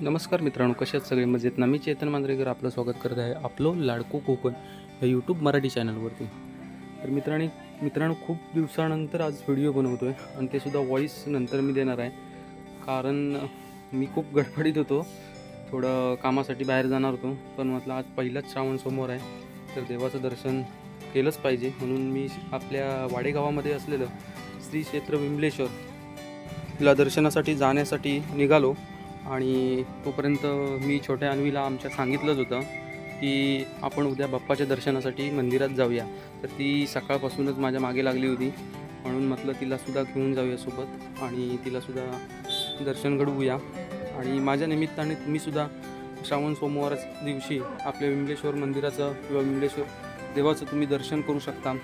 नमस्कार मित्रांनो, कसे आहेत सगळे मजेत ना? मी चेतन मांजरेकर आपलं स्वागत करत आहे आपलं लाडको कोकण या यूट्यूब मराठी चॅनलवरती. तर मित्रांनो खूप दिवसानंतर आज व्हिडिओ बनवतो आहे आणि ते सुद्धा व्हॉईस नंतर मी देणार आहे. कारण मी खूप गडबडीत होतो, थोडं कामासाठी बाहेर जाणार होतो. पण म्हटलं आज पहिलाच श्रावण सोमवार आहे, तर देवाचं दर्शन केलंच पाहिजे. म्हणून मी आपल्या वाडेगावामध्ये असलेलं श्री क्षेत्र विमलेश्वरला दर्शनासाठी जाण्यासाठी निघालो. आणि तोपर्यंत मी छोट्या अन्वीला आमच्या सांगितलंच होतं की आपण उद्या बाप्पाच्या दर्शनासाठी मंदिरात जाऊया. तर ती सकाळपासूनच माझ्या मागे लागली होती, म्हणून म्हटलं तिलासुद्धा घेऊन जाऊया सोबत आणि तिलासुद्धा दर्शन घडवूया. आणि माझ्या निमित्ताने तुम्हीसुद्धा श्रावण सोमवार दिवशी आपल्या विमलेश्वर मंदिराचं किंवा विमलेश्वर देवाचं तुम्ही दर्शन करू शकता.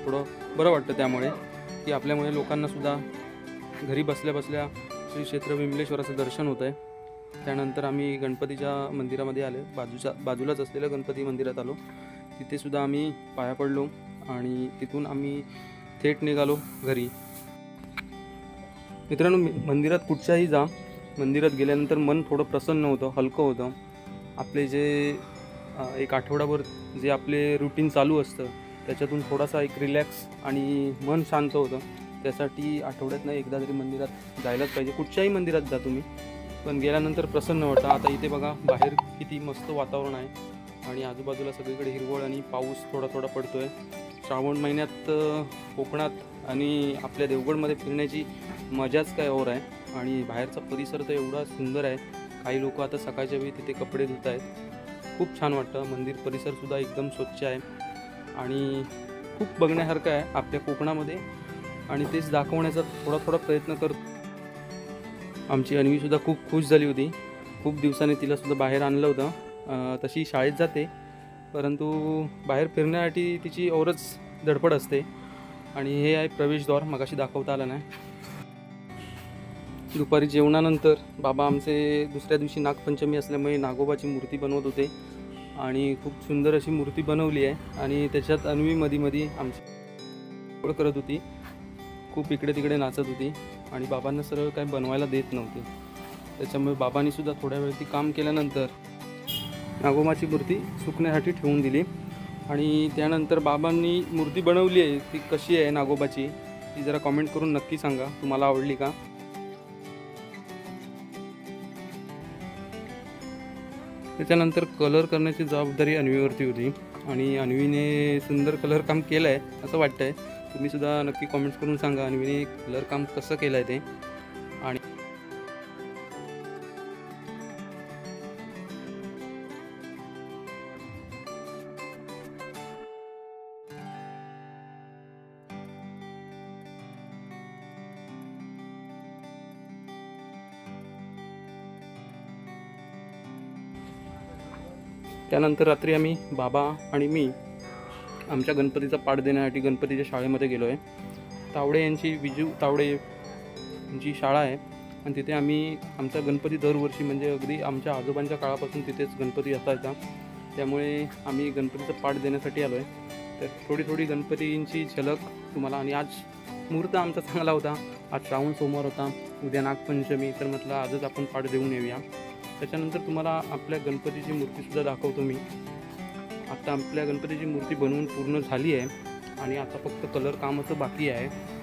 थोडं बरं वाटतं त्यामुळे की आपल्यामुळे लोकांनासुद्धा घरी बसल्या बसल्या श्री क्षेत्र विमलेश्वराचं दर्शन होतं आहे. त्यानंतर आम्ही गणपतीच्या मंदिरामध्ये आले, बाजूलाच असलेल्या गणपती मंदिरात आलो. तिथेसुद्धा आम्ही पाया पडलो आणि तिथून आम्ही थेट निघालो घरी. मित्रांनो, मंदिरात कुठच्याही जा, मंदिरात गेल्यानंतर मन थोडं प्रसन्न होतं, हलकं होतं. आपले जे एक आठवडाभर जे आपले रुटीन चालू असतं त्याच्यातून थोडासा एक रिलॅक्स आणि मन शांत होतं. त्यासाठी आठवड्यातनं एकदा तरी मंदिरात जायलाच पाहिजे. कुठच्याही मंदिरात जा तुम्ही, पण गेल्यानंतर प्रसन्न वाटतं. आता इथे बघा बाहेर किती मस्त वातावरण आहे आणि आजूबाजूला सगळीकडे हिरवळ आणि पाऊस थोडा थोडा पडतो आहे. श्रावण महिन्यात कोकणात आणि आपल्या देवगडमध्ये फिरण्याची मजाच काय और आहे. आणि बाहेरचा परिसर तर एवढा सुंदर आहे. काही लोक आता सकाळच्या वेळी तिथे कपडे धुत आहेत. खूप छान वाटतं. मंदिर परिसरसुद्धा एकदम स्वच्छ आहे आणि खूप बघण्यासारखं आहे आपल्या कोकणामध्ये आणि तेच दाखवण्याचा थोडा प्रयत्न करतो. आमची अन्वीसुद्धा खूप खुश झाली होती. खूप दिवसांनी तिलासुद्धा बाहेर आणलं होतं. तशी शाळेत जाते, परंतु बाहेर फिरण्यासाठी तिची औरच धडपड असते. आणि हे आहे प्रवेशद्वार, मगाशी दाखवता आलं नाही. दुपारी जेवणानंतर बाबा आमचे दुसऱ्या दिवशी नागपंचमी असल्यामुळे नागोबाची मूर्ती बनवत होते आणि खूप सुंदर अशी मूर्ती बनवली आहे. आणि त्याच्यात अन्वी मध्ये आमची करत होती, खूप इकडे तिकडे नाचत होती आणि बाबांना सरळ काय बनवायला देत नव्हती. त्याच्यामुळे बाबांनीसुद्धा थोड्या वेळ ती काम केल्यानंतर नागोबाची मूर्ती सुकण्यासाठी ठेवून दिली. आणि त्यानंतर बाबांनी मूर्ती बनवली आहे, ती कशी आहे नागोबाची ती जरा कमेंट करून नक्की सांगा, तुम्हाला आवडली का. त्याच्यानंतर कलर करण्याची जबाबदारी अन्वीवरती होती आणि अन्वीने सुंदर कलर काम केलं आहे असं वाटतं आहे. तुम्हीसुद्धा नक्की कमेंट्स करून सांगा अन्वीने कलर काम कसं केलं आहे ते. आणि त्यानंतर रात्री आम्ही बाबा आणि मी आमच्या गणपतीचा पाठ देण्यासाठी गणपतीच्या शाळेमध्ये गेलो आहे. तावडे यांची विजू तावडे यांची शाळा आहे आणि तिथे आम्ही आमचा गणपती दरवर्षी म्हणजे अगदी आमच्या आजोबांच्या काळापासून तिथेच गणपती असायचा. त्यामुळे आम्ही गणपतीचा पाठ देण्यासाठी आलो आहे. तर थोडी गणपतींची झलक तुम्हाला. आणि आज मुहूर्त आमचा चांगला होता. आज श्रावण सोमवार होता, उद्या नागपंचमी, तर म्हटलं आजच आपण पाठ देऊन येऊया. त्याच्यानंतर तुम्हाला आपल्या गणपतीची मूर्तीसुद्धा दाखवतो मी. आता आपल्या गणपतीची मूर्ती बनवून पूर्ण झाली आहे आणि आता फक्त कलर कामाचं बाकी आहे.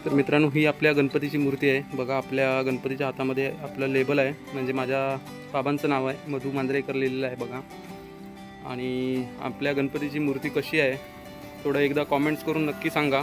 तर मित्रांनो, ही आपल्या गणपतीची मूर्ती आहे. बघा आपल्या गणपतीच्या हातामध्ये आपलं लेबल आहे, म्हणजे माझ्या बाबांचं नाव आहे, मधू मांजरेकर लिहिलेलं आहे बघा. आणि आपल्या गणपतीची मूर्ती कशी आहे थोडं एकदा कॉमेंट्स करून नक्की सांगा.